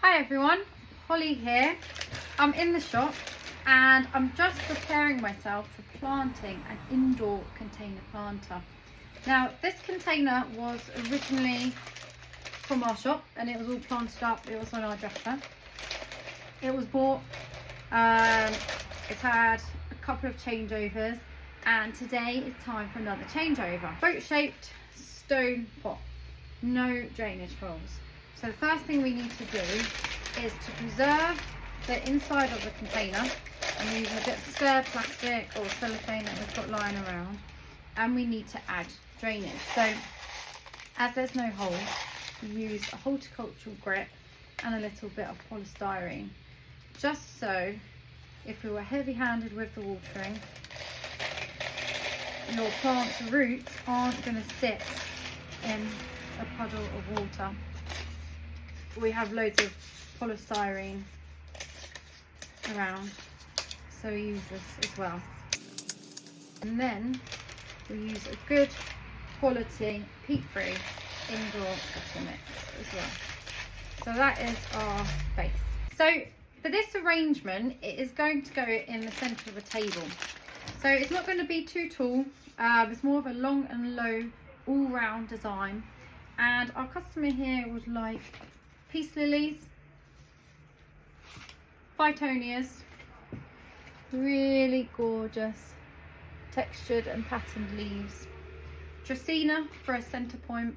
Hi everyone, Holly here. I'm in the shop and I'm just preparing myself for planting an indoor container planter. Now this container was originally from our shop and it was all planted up, it was on our dresser. It was bought, it's had a couple of changeovers and today is time for another changeover. Boat shaped stone pot, no drainage holes. So the first thing we need to do is to preserve the inside of the container. I'm using a bit of spare plastic or cellophane that we've got lying around, and we need to add drainage. So as there's no holes, we use a horticultural grit and a little bit of polystyrene, just so if we were heavy-handed with the watering, your plant's roots aren't going to sit in a puddle of water. We have loads of polystyrene around, so we use this as well. And then we use a good quality peat-free indoor potting mix as well. So that is our base. So for this arrangement, it is going to go in the centre of a table. So it's not going to be too tall. It's more of a long and low all-round design. And our customer here would like peace lilies, Fittonias, really gorgeous textured and patterned leaves, Dracaena for a centre point,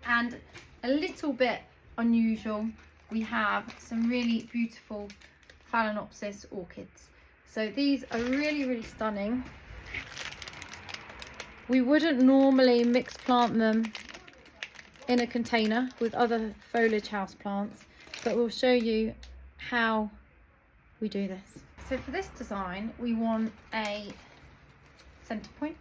and a little bit unusual, we have some really beautiful Phalaenopsis orchids. So these are really stunning. We wouldn't normally mix plant them in a container with other foliage house plants, but we'll show you how we do this. So for this design, we want a centre point,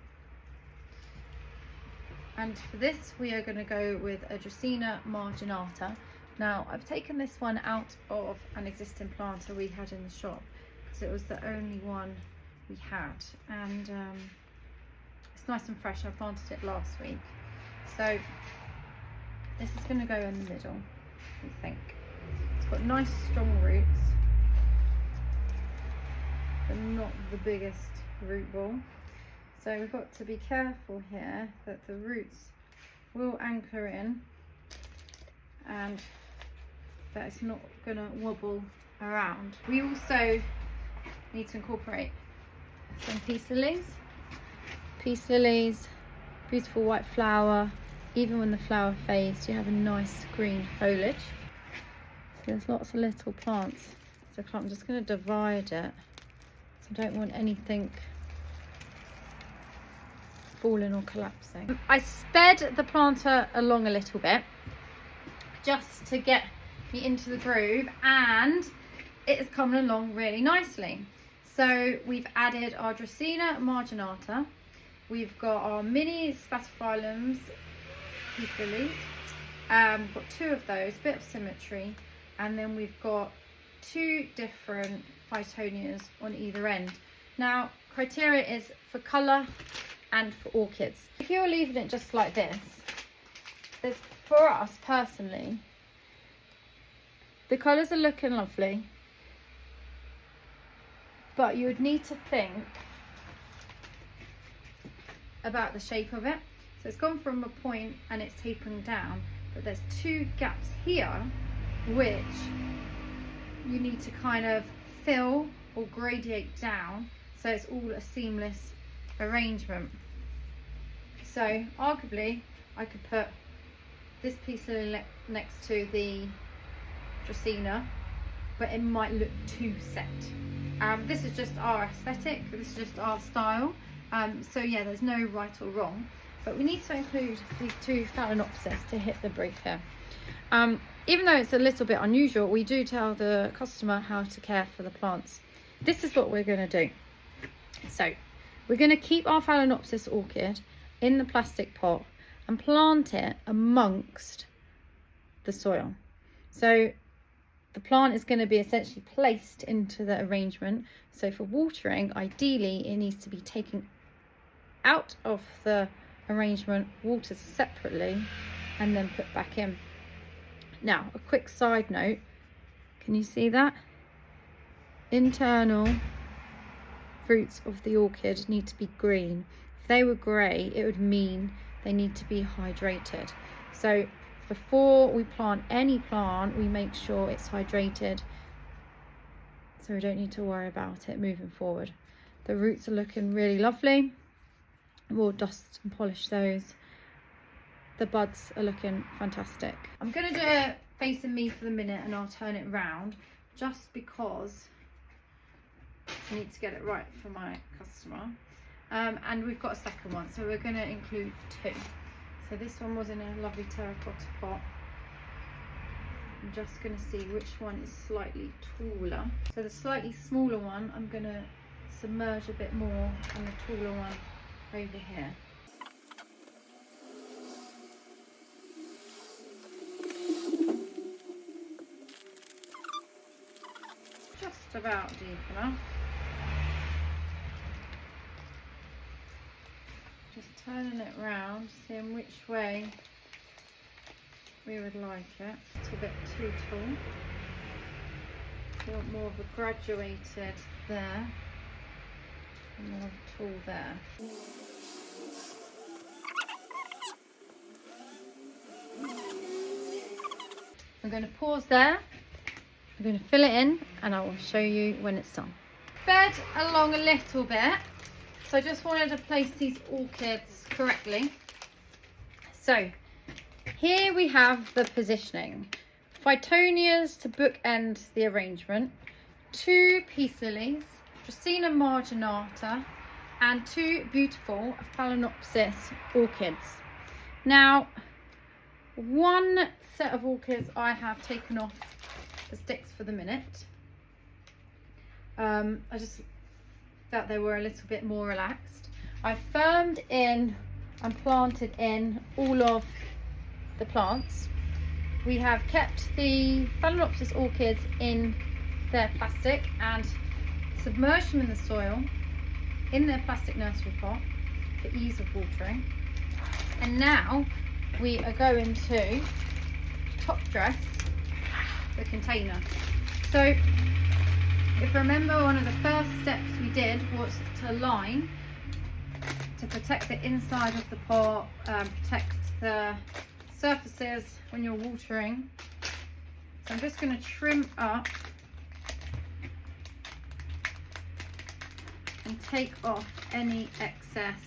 and for this we are going to go with a Dracaena marginata. Now I've taken this one out of an existing planter we had in the shop because it was the only one we had, and it's nice and fresh. I planted it last week, so this is going to go in the middle, we think. It's got nice strong roots, but not the biggest root ball. So we've got to be careful here that the roots will anchor in and that it's not going to wobble around. We also need to incorporate some peace lilies. Peace lilies, beautiful white flower. Even when the flower fades, you have a nice green foliage. So there's lots of little plants. So I'm just going to divide it. So I don't want anything falling or collapsing. I sped the planter along a little bit just to get me into the groove, and it is coming along really nicely. So we've added our Dracaena marginata. We've got our mini Spathiphyllums, peace lilies. We've got two of those, bit of symmetry, and then we've got two different Fittonias on either end. Now, criteria is for colour and for orchids. If you're leaving it just like this, for us personally, the colours are looking lovely, but you would need to think about the shape of it. So it's gone from a point and it's tapering down, but there's two gaps here which you need to kind of fill or gradiate down so it's all a seamless arrangement. So arguably I could put this piece next to the Dracaena, but it might look too set. This is just our aesthetic, this is just our style. So yeah, there's no right or wrong, but we need to include these two Phalaenopsis to hit the brief here. Even though it's a little bit unusual, we do tell the customer how to care for the plants. This is what we're going to do. So we're going to keep our Phalaenopsis orchid in the plastic pot and plant it amongst the soil. So the plant is going to be essentially placed into the arrangement. So for watering, ideally it needs to be taken out of the arrangement, watered separately, and then put back in. Now, a quick side note, Can you see that? Internal roots of the orchid need to be green. If they were grey, it would mean they need to be hydrated. So before we plant any plant, we make sure it's hydrated, so we don't need to worry about it moving forward. The roots are looking really lovely. We'll dust and polish those. The buds are looking fantastic. I'm going to do it facing me for the minute and I'll turn it round, just because I need to get it right for my customer. And we've got a second one, so we're going to include two. So this one was in a lovely terracotta pot. I'm just going to see which one is slightly taller. So the slightly smaller one I'm going to submerge a bit more, and the taller one over here. Just about deep enough. Just turning it round, seeing which way we would like it. It's a bit too tall. We want more of a graduated there, and more of a tall there. I'm going to pause there. I'm going to fill it in and I will show you when it's done. Bed along a little bit. So I just wanted to place these orchids correctly. So here we have the positioning. Phyttonias to bookend the arrangement. 2 peace lilies, Dracaena marginata, and 2 beautiful Phalaenopsis orchids. Now, one set of orchids I have taken off the sticks for the minute. I just felt they were a little bit more relaxed. I firmed in and planted in all of the plants. We have kept the Phalaenopsis orchids in their plastic and submerged them in the soil in their plastic nursery pot for ease of watering. And now we are going to top dress the container. So if you remember, one of the first steps we did was to line to protect the inside of the pot, protect the surfaces when you're watering. So I'm just going to trim up and take off any excess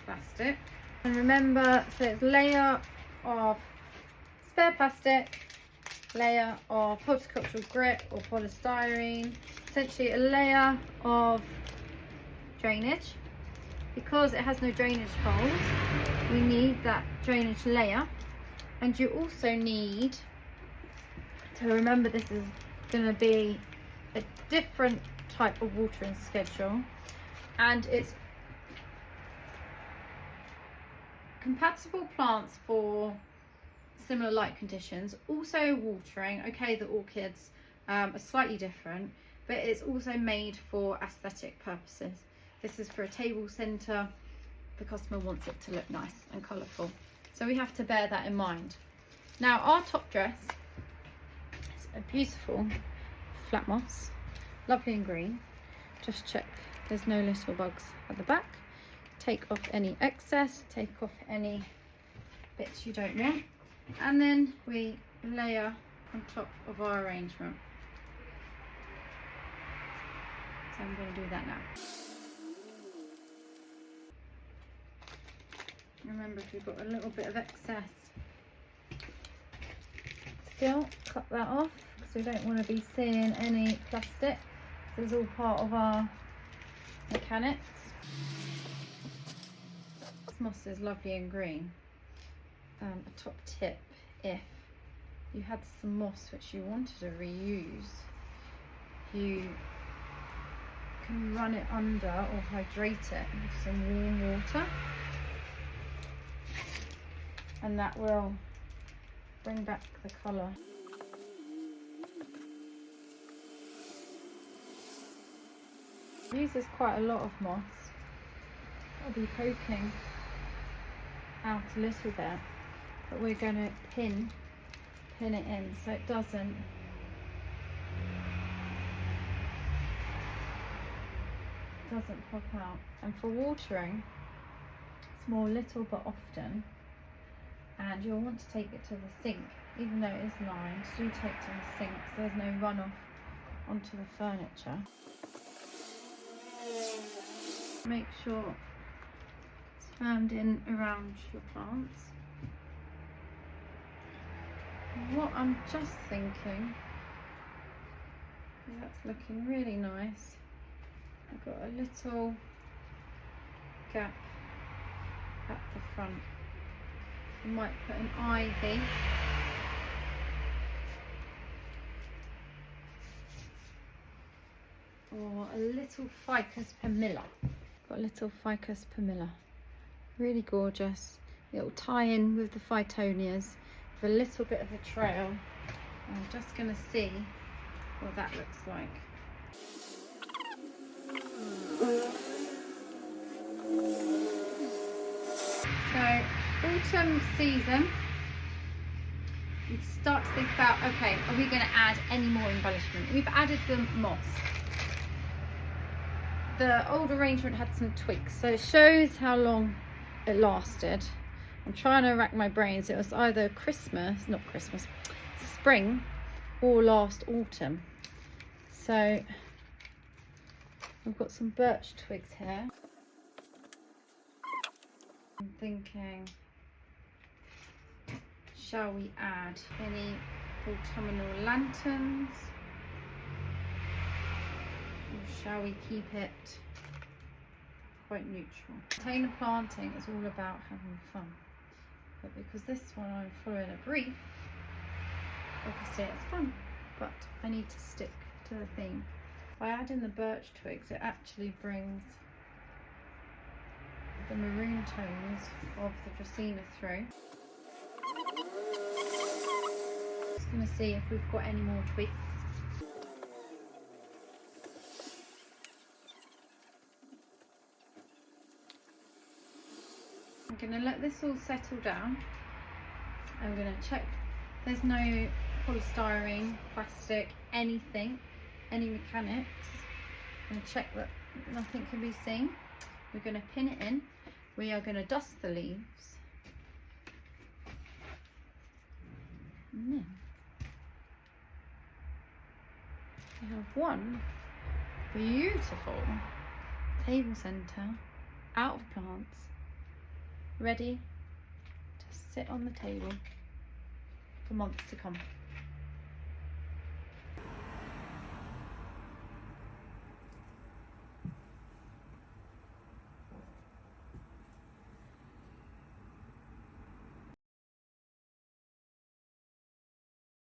plastic. And remember, so it's layer of spare plastic, layer of horticultural grit or polystyrene, essentially a layer of drainage. Because it has no drainage holes, we need that drainage layer. And you also need to remember, this is going to be a different type of watering schedule, and it's compatible plants for similar light conditions. Also watering, okay, the orchids are slightly different, but it's also made for aesthetic purposes. This is for a table centre. The customer wants it to look nice and colourful, so we have to bear that in mind. Now our top dress is a beautiful flat moss, lovely and green. Just check there's no little bugs at the back. Take off any excess, take off any bits you don't want, and then we layer on top of our arrangement. So I'm going to do that now. Remember, if you've got a little bit of excess still, cut that off, because we don't want to be seeing any plastic. This is all part of our mechanics. This moss is lovely and green. A top tip, if you had some moss which you wanted to reuse, you can run it under or hydrate it with some warm water, and that will bring back the colour. It uses quite a lot of moss. I'll be poking out a little bit, but we're going to pin it in so it doesn't doesn't pop out. And for watering, it's more little but often, and you'll want to take it to the sink, even though it is lined. Do take it to the sink so there's no runoff onto the furniture. Make sure it's firmed in around your plants. What I'm just thinking is that's looking really nice. I've got a little gap at the front. I might put an ivy. Or a little Ficus Pumila. Got a little Ficus Pumila. Really gorgeous. It'll tie in with the Fittonias with a little bit of a trail. I'm just going to see what that looks like. So, autumn season, you start to think about, okay, are we going to add any more embellishment? We've added the moss. The old arrangement had some twigs, so it shows how long it lasted. I'm trying to rack my brains. It was either spring or last autumn. So I've got some birch twigs here. I'm thinking, shall we add any autumnal lanterns? Or shall we keep it quite neutral? Container planting is all about having fun. But because this one I'm following a brief, obviously it's fun. But I need to stick to the theme. By adding the birch twigs, it actually brings the maroon tones of the Dracaena through. Just going to see if we've got any more twigs. I'm going to let this all settle down. I'm going to check there's no polystyrene, plastic, anything, any mechanics. I'm going to check that nothing can be seen. We're going to pin it in. We are going to dust the leaves. And then we have one beautiful table centre out of plants, ready to sit on the table for months to come.